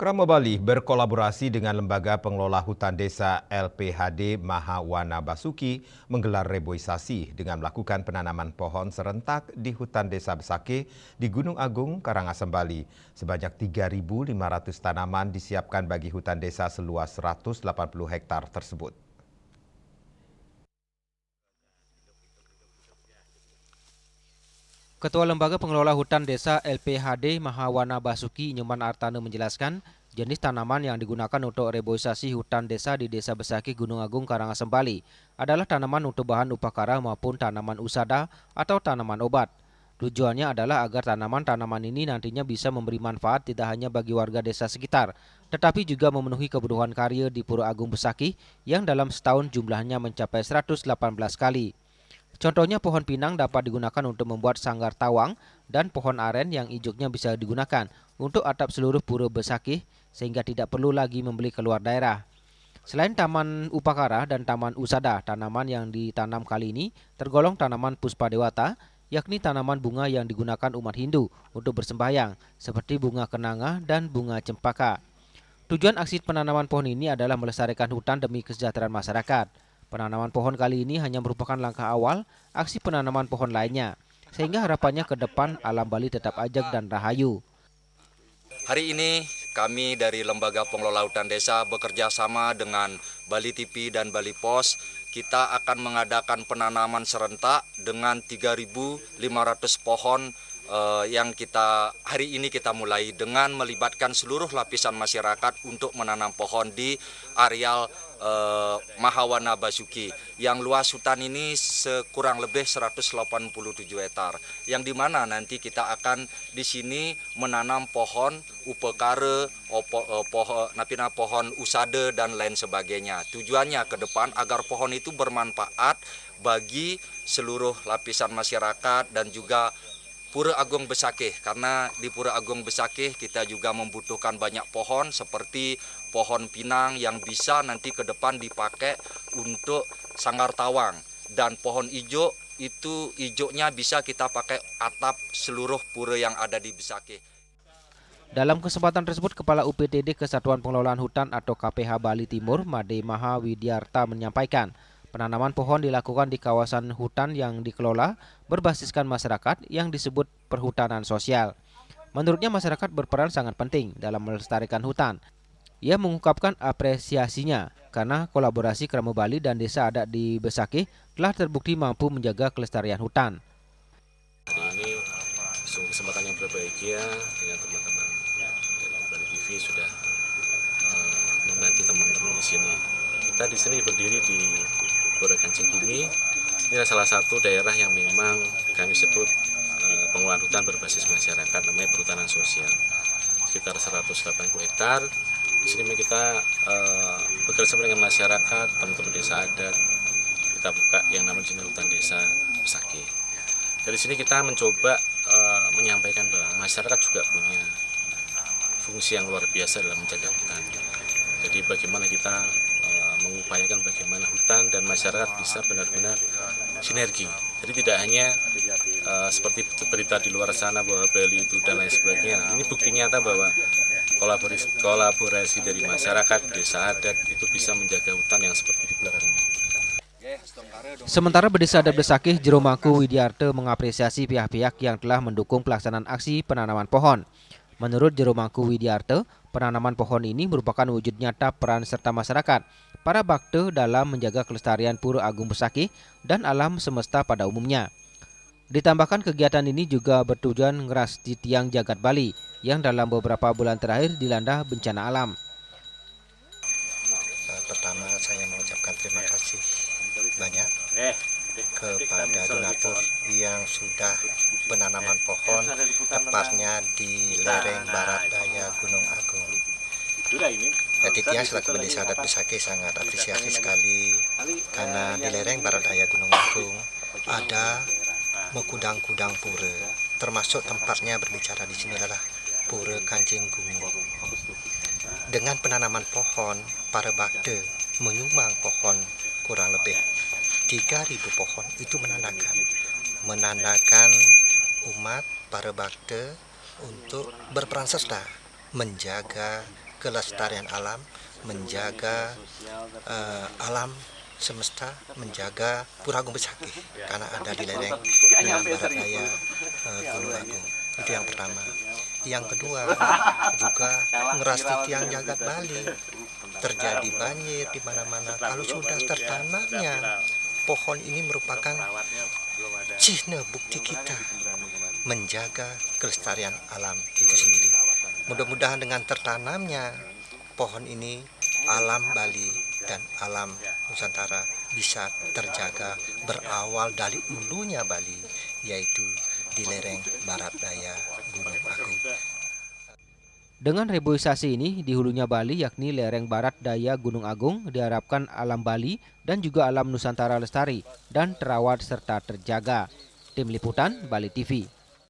Krama Bali berkolaborasi dengan Lembaga Pengelola Hutan Desa LPHD Mahawana Basuki menggelar reboisasi dengan melakukan penanaman pohon serentak di hutan Desa Besakih di Gunung Agung, Karangasem, Bali. Sebanyak 3.500 tanaman disiapkan bagi hutan desa seluas 180 hektar tersebut. Ketua Lembaga Pengelola Hutan Desa LPHD Mahawana Basuki Nyoman Artane menjelaskan, jenis tanaman yang digunakan untuk reboisasi hutan desa di Desa Besakih Gunung Agung, Karangasem, Bali adalah tanaman untuk bahan upakara maupun tanaman usada atau tanaman obat. Tujuannya adalah agar tanaman-tanaman ini nantinya bisa memberi manfaat tidak hanya bagi warga desa sekitar, tetapi juga memenuhi kebutuhan karya di Pura Agung Besakih yang dalam setahun jumlahnya mencapai 118 kali. Contohnya pohon pinang dapat digunakan untuk membuat sanggar tawang dan pohon aren yang ijoknya bisa digunakan untuk atap seluruh Pura Besakih sehingga tidak perlu lagi membeli keluar daerah. Selain taman upakara dan taman usada, tanaman yang ditanam kali ini tergolong tanaman puspa dewata, yakni tanaman bunga yang digunakan umat Hindu untuk bersembahyang seperti bunga kenanga dan bunga cempaka. Tujuan aksi penanaman pohon ini adalah melestarikan hutan demi kesejahteraan masyarakat. Penanaman pohon kali ini hanya merupakan langkah awal aksi penanaman pohon lainnya, sehingga harapannya ke depan alam Bali tetap ajak dan rahayu. Hari ini kami dari Lembaga Pengelola Hutan Desa bekerja sama dengan Bali TV dan Bali Pos. Kita akan mengadakan penanaman serentak dengan 3.500 pohon yang hari ini kita mulai dengan melibatkan seluruh lapisan masyarakat untuk menanam pohon di areal Mahawana Basuki yang luas hutan ini kurang lebih 187 hektar yang dimana nanti kita akan di sini menanam pohon upekare, pohon usada dan lain sebagainya. Tujuannya ke depan agar pohon itu bermanfaat bagi seluruh lapisan masyarakat dan juga Pura Agung Besakih, karena di Pura Agung Besakih kita juga membutuhkan banyak pohon seperti pohon pinang yang bisa nanti ke depan dipakai untuk sanggar tawang, dan pohon ijo itu ijoknya bisa kita pakai atap seluruh pura yang ada di Besakih. Dalam kesempatan tersebut, Kepala UPTD Kesatuan Pengelolaan Hutan atau KPH Bali Timur, Made Maha Widyarta menyampaikan, penanaman pohon dilakukan di kawasan hutan yang dikelola berbasiskan masyarakat yang disebut perhutanan sosial. Menurutnya masyarakat berperan sangat penting dalam melestarikan hutan. Ia mengungkapkan apresiasinya karena kolaborasi Krama Bali dan desa adat di Besakih telah terbukti mampu menjaga kelestarian hutan. Hari ini sungguh kesempatan yang berbahagia dengan teman-teman dari Bali TV sudah membantu teman-teman di sini. Kita di sini berdiri di Pura Kancing Bumi. Ini adalah salah satu daerah yang memang kami sebut pengelolaan hutan berbasis masyarakat, namanya perhutanan sosial. Sekitar 180 hektar. Di sini kita bekerja sama dengan masyarakat, teman-teman desa adat. Kita buka yang namanya hutan desa Besakih. Dari sini kita mencoba menyampaikan bahwa masyarakat juga punya fungsi yang luar biasa dalam menjaga hutan. Jadi bagaimana kita mengupayakan bagaimana hutan dan masyarakat bisa benar-benar sinergi. Jadi tidak hanya seperti berita di luar sana bahwa Bali itu dan lain sebagainya. Ini bukti nyata bahwa kolaborasi dari masyarakat, desa adat itu bisa menjaga hutan yang seperti di belakang ini. Sementara Desa Adat Besakih, Jeromaku Widyarte mengapresiasi pihak-pihak yang telah mendukung pelaksanaan aksi penanaman pohon. Menurut Jeromaku Widyarte, penanaman pohon ini merupakan wujud nyata peran serta masyarakat, para bakte dalam menjaga kelestarian Pura Agung Besakih dan alam semesta pada umumnya. Ditambahkan kegiatan ini juga bertujuan ngerasti tiang jagat Bali yang dalam beberapa bulan terakhir dilanda bencana alam. Pertama saya mengucapkan terima kasih banyak kepada donatur yang sudah penanaman pohon tepatnya di lereng barat daya Gunung Agung. Aditya selaku Desa Adat Besakih sangat apresiasi sekali karena di lereng barat daya Gunung Agung ada mengkudang-kudang pura, termasuk tempatnya berbicara di sini adalah Pura Kancing Bumi. Dengan penanaman pohon, para bakte menyumbang pohon kurang lebih 3.000 pohon. Itu menandakan umat para bakte untuk berperan serta menjaga kelestarian alam, menjaga alam semesta, menjaga Pura Agung Besakih karena ada di lereng barat daya Gunung Agung. Itu yang pertama. Yang kedua juga ngerasti tiang jagat Bali, terjadi banjir di mana-mana. Kalau sudah tertanamnya pohon ini merupakan cihne bukti kita menjaga kelestarian alam itu sendiri. Mudah-mudahan dengan tertanamnya pohon ini, alam Bali dan alam Nusantara bisa terjaga berawal dari ulunya Bali, yaitu di lereng barat daya Gunung Agung. Dengan reboisasi ini di hulunya Bali yakni lereng barat daya Gunung Agung diharapkan alam Bali dan juga alam Nusantara lestari dan terawat serta terjaga. Tim Liputan Bali TV.